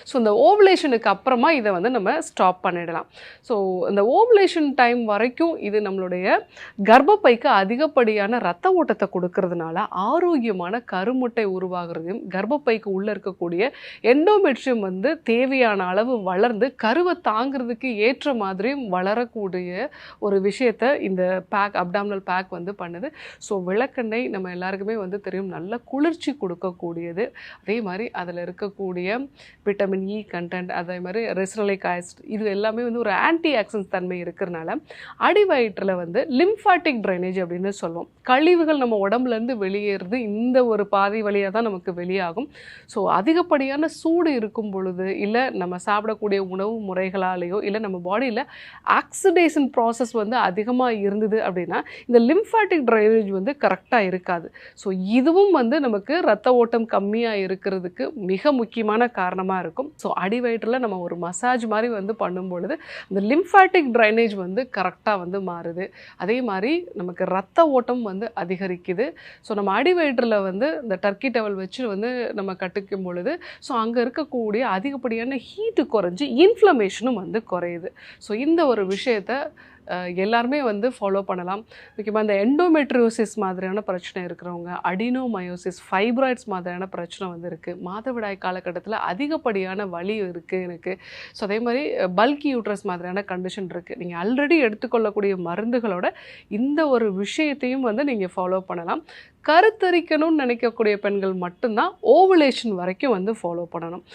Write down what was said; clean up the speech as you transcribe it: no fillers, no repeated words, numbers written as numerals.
So இந்த ஓவுலேஷனுக்கு அப்புறமா இதை வந்து நம்ம ஸ்டாப் பண்ணிடலாம். ஸோ இந்த ஓவுலேஷன் டைம் வரைக்கும் இது நம்மளுடைய கர்ப்பப்பைக்கு அதிகப்படியான ரத்த ஓட்டத்தை கொடுக்கறதுனால ஆரோக்கியமான கருமுட்டை உருவாகிறதையும் கர்ப்பப்பைக்கு உள்ளே இருக்கக்கூடிய எண்டோமெட்ரியம் வந்து தேவையான அளவு வளர்ந்து கருவை தாங்கிறதுக்கு ஏற்ற மாதிரியும் வளரக்கூடிய ஒரு விஷயத்தை இந்த பேக் அப்டாமினல் பேக் வந்து பண்ணுது. ஸோ விளக்கெண்ணெய் நம்ம எல்லாருக்குமே வந்து தெரியும், நல்ல குளிர்ச்சி கொடுக்கக்கூடியது. அதே மாதிரி அதில் இருக்கக்கூடிய விட்டமின் இ கண்டென்ட், அதே மாதிரி ரெசினோலிக் ஆசிட், இது எல்லாமே வந்து ஒரு ஆன்டி ஆக்சிடென்ட் தன்மை இருக்கிறனால அடி வயிற்றில் வந்து லிம்ஃபாட்டிக் ட்ரைனேஜ் அப்படின்னு சொல்லுவோம். கழிவுகள் நம்ம உடம்புலேருந்து வெளியேறுது இந்த ஒரு பாதை வழியாக தான் நமக்கு வெளியாகும். ஸோ அதிகப்படியான சூடு இருக்கும் பொழுது, இல்லை நம்ம சாப்பிடக்கூடிய உணவு முறைகளாலேயோ, இல்லை நம்ம பாடியில் ஆக்சிடேஷன் ப்ராசஸ் வந்து அதிகமாக இருந்தது அப்படின்னா இந்த லிம்ஃபாட்டிக் ட்ரைனேஜ் வந்து கரெக்டாக இருக்காது. ஸோ இதுவும் வந்து நமக்கு ரத்த ஓட்டம் கம்மியாக இருக்கிறதுக்கு மிக முக்கியமான காரணமாக இருக்கும். ஸோ அடி வயிற்றில் நம்ம ஒரு மசாஜ் மாதிரி வந்து பண்ணும் பொழுது இந்த லிம்ஃபாட்டிக் ட்ரைனேஜ் வந்து கரெக்டாக வந்து மாறுது. அதே மாதிரி நமக்கு ரத்த ஓட்டம் வந்து அதிகரிக்குது. ஸோ நம்ம அடி வயிற்றில் வந்து இந்த டர்க்கி டவல் வச்சு வந்து நம்ம கட்டிக்கும் பொழுது ஸோ அங்கே இருக்கக்கூடிய அதிகப்படியான ஹீட்டு குறைஞ்சி இன்ஃப்ளமேஷனும் வந்து குறையுது. ஸோ இந்த ஒரு விஷயத்தை எல்லாருமே வந்து ஃபாலோ பண்ணலாம். முக்கியமாக இந்த எண்டோமெட்ரியோசிஸ் மாதிரியான பிரச்சனை இருக்கிறவங்க, அடினோமயோசிஸ், ஃபைப்ராய்ட்ஸ் மாதிரியான பிரச்சனை வந்து இருக்குது. மாதவிடாய் காலகட்டத்தில் அதிகப்படியான வலி இருக்குது எனக்கு. ஸோ அதே மாதிரி பல்கி யூட்ரஸ் மாதிரியான கண்டிஷன் இருக்குது. நீங்கள் ஆல்ரெடி எடுத்துக்கொள்ளக்கூடிய மருந்துகளோட இந்த ஒரு விஷயத்தையும் வந்து நீங்கள் ஃபாலோ பண்ணலாம். கருத்தரிக்கணும்னு நினைக்கக்கூடிய பெண்கள் மட்டும்தான் ஓவுலேஷன் வரைக்கும் வந்து ஃபாலோ பண்ணணும்.